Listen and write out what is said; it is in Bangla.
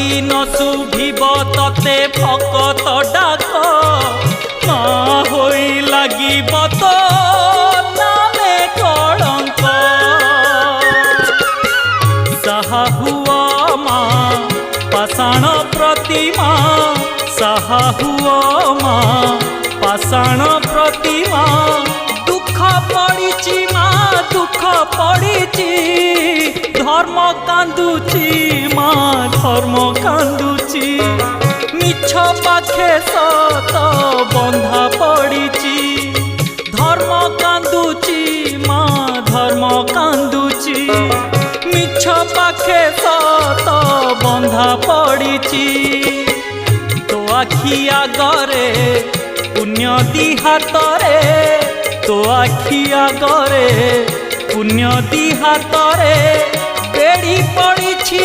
যদি নশুভিব ততে ভকত ডাক মা হই লাগিব তো নামে কলঙ্ক। সাহা হুয়া মা পাষাণ প্রতিমা, সাহা হুয়া মা পাষাণ প্রতিমা। দুঃখ পড়িছি মা দুঃখ পড়িছি, ধর্ম কান্দুছি মা ধর্ম কান্দুছি। মিছ পাখে সত বন্ধা পড়িছি, ধর্ম কান্দুছি মা ধর্ম কান্দুছি। মিছ পাখে সত বন্ধা পড়িছি। তো আখি আগরে পুণ্য দি হাতরে, তো আখি আগরে পুণ্য দি হাতরে। বেড়ি পড়িছি